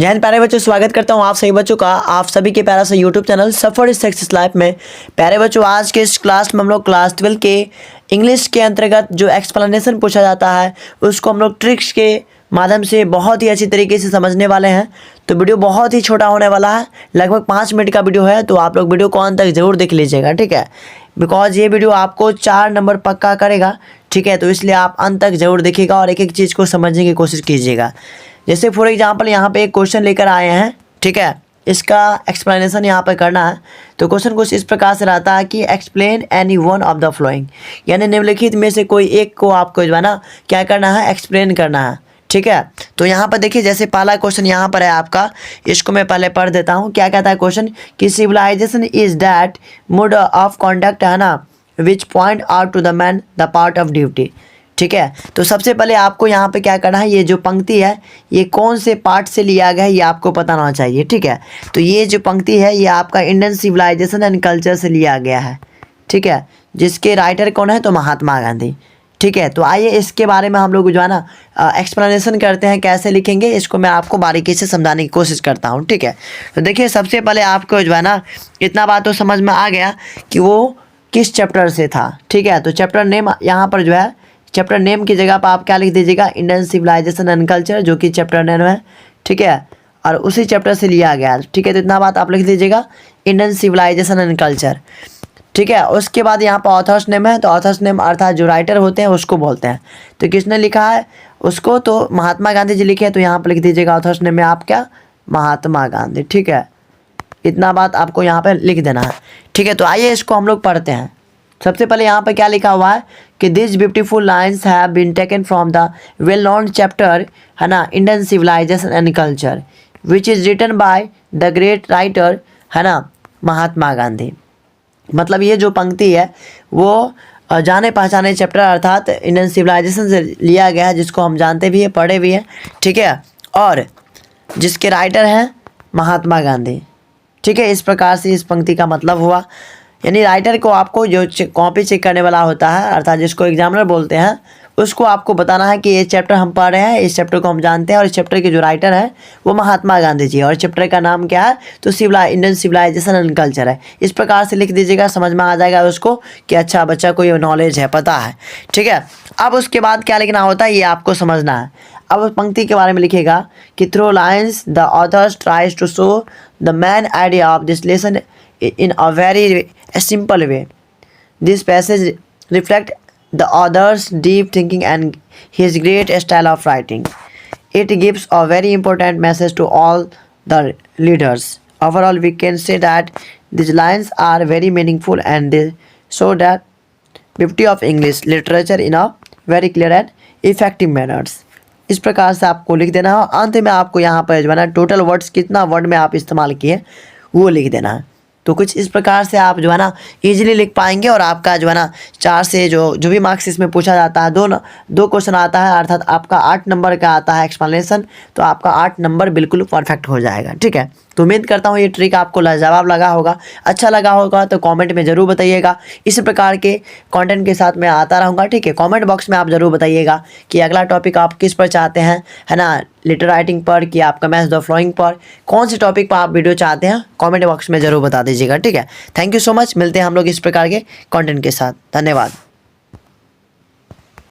जय हिंद प्यारे बच्चों, स्वागत करता हूं आप सभी बच्चों का आप सभी के प्यारा सा यूट्यूब चैनल सफर सक्सेस लाइफ में। प्यारे बच्चों, आज के इस क्लास में हम लोग क्लास 12 के इंग्लिश के अंतर्गत जो एक्सप्लेनेशन पूछा जाता है उसको हम लोग ट्रिक्स के माध्यम से बहुत ही अच्छी तरीके से समझने वाले हैं। तो वीडियो बहुत ही छोटा होने वाला है, लगभग 5 मिनट का वीडियो है, तो आप लोग वीडियो को अंत तक जरूर देख लीजिएगा, ठीक है। बिकॉज ये वीडियो आपको 4 नंबर पक्का करेगा, ठीक है। तो इसलिए आप अंत तक जरूर देखिएगा और एक एक चीज़ को समझने की कोशिश कीजिएगा। जैसे फॉर एग्जांपल यहाँ पे एक क्वेश्चन लेकर आए हैं, ठीक है, इसका एक्सप्लेनेशन यहाँ पे करना है। तो क्वेश्चन कुछ इस प्रकार से रहता है कि explain any one of the flowing, यानी निम्नलिखित में से कोई एक को आपको जो है ना क्या करना है, एक्सप्लेन करना है, ठीक है। तो यहाँ पर देखिए, जैसे पहला क्वेश्चन यहाँ पर है आपका, इसको मैं पहले पढ़ देता हूँ। क्या कहता है क्वेश्चन कि civilization is that mode of conduct, है ना, which point out to the man the part of duty, ठीक है। तो सबसे पहले आपको यहाँ पे क्या करना है, ये जो पंक्ति है ये कौन से पार्ट से लिया गया है ये आपको पता होना चाहिए, ठीक है। तो ये जो पंक्ति है ये आपका इंडियन सिविलाइजेशन एंड कल्चर से लिया गया है, ठीक है, जिसके राइटर कौन है, तो महात्मा गांधी, ठीक है। तो आइए इसके बारे में हम लोग जो है ना एक्सप्लेनेशन करते हैं, कैसे लिखेंगे इसको मैं आपको बारीकी से समझाने की कोशिश करता हूँ, ठीक है। तो देखिए, सबसे पहले आपको जो है ना इतना बात तो समझ में आ गया कि वो किस चैप्टर से था, ठीक है। तो चैप्टर नेम यहाँ पर जो है, चैप्टर नेम की जगह पर आप क्या लिख दीजिएगा, इंडियन सिविलाइजेशन एंड कल्चर, जो कि चैप्टर नेम है, ठीक है, और उसी चैप्टर से लिया गया, ठीक है। तो इतना बात आप लिख दीजिएगा, इंडियन सिविलाइजेशन एंड कल्चर, ठीक है। उसके बाद यहाँ पर ऑथर्स नेम है, तो ऑथर्स नेम अर्थात जो राइटर होते हैं उसको बोलते हैं। तो किसने लिखा है उसको, तो महात्मा गांधी जी लिखे हैं, तो यहाँ पर लिख दीजिएगा ऑथर्स नेम में आप क्या, महात्मा गांधी, ठीक है। इतना बात आपको यहाँ पर लिख देना है, ठीक है। तो आइए इसको हम लोग पढ़ते हैं। सबसे पहले यहाँ पे क्या लिखा हुआ है कि this beautiful lines have been taken from the well known chapter, है ना, Indian civilization and culture, which is written by the great writer, है ना, महात्मा गांधी। मतलब ये जो पंक्ति है वो जाने पहचाने चैप्टर अर्थात इंडियन सिविलाइजेशन से लिया गया है, जिसको हम जानते भी हैं, पढ़े भी हैं, ठीक है, और जिसके राइटर हैं महात्मा गांधी, ठीक है। इस प्रकार से इस पंक्ति का मतलब हुआ, यानी राइटर को आपको जो कॉपी चेक करने वाला होता है अर्थात जिसको एग्जामिनर बोलते हैं उसको आपको बताना है कि ये चैप्टर हम पढ़ रहे हैं, इस चैप्टर को हम जानते हैं और इस चैप्टर के जो राइटर है वो महात्मा गांधी जी है और चैप्टर का नाम क्या है, तो इंडियन सिविलाइजेशन एंड कल्चर है। इस प्रकार से लिख दीजिएगा, समझ में आ जाएगा उसको कि अच्छा बच्चा को ये नॉलेज है, पता है, ठीक है। अब उसके बाद क्या लिखना होता है ये आपको समझना है। अब पंक्ति के बारे में लिखेगा कि through lines the authors tries to show the main idea of this lesson in a very simple way. This passage reflects the author's deep thinking and his great style of writing. It gives a very important message to all the readers. Overall, we can say that these lines are very meaningful and they show that beauty of English literature in a very clear and effective manners. इस प्रकार से आपको लिख देना है। अंत में आपको यहाँ पर जो है ना टोटल वर्ड्स कितना वर्ड में आप इस्तेमाल किए वो लिख देना है। तो कुछ इस प्रकार से आप जो है ना इजीली लिख पाएंगे और आपका जो है ना 4 से जो भी मार्क्स इसमें पूछा जाता है, दो क्वेश्चन आता है अर्थात आपका 8 नंबर का आता है एक्सप्लेनेशन, तो आपका 8 नंबर बिल्कुल परफेक्ट हो जाएगा, ठीक है। तो उम्मीद करता हूँ ये ट्रिक आपको लाजवाब लगा होगा, अच्छा लगा होगा तो कमेंट में ज़रूर बताइएगा। इसी प्रकार के कंटेंट के साथ मैं आता रहूँगा, ठीक है। कमेंट बॉक्स में आप ज़रूर बताइएगा कि अगला टॉपिक आप किस पर चाहते हैं, है ना, लेटर राइटिंग पर कि आपका मैथ्स द फ्लोइंग पर, कौन से टॉपिक पर आप वीडियो चाहते हैं, कमेंट बॉक्स में ज़रूर बता दीजिएगा, ठीक है। थैंक यू सो मच, मिलते हैं हम लोग इस प्रकार के कंटेंट के साथ, धन्यवाद।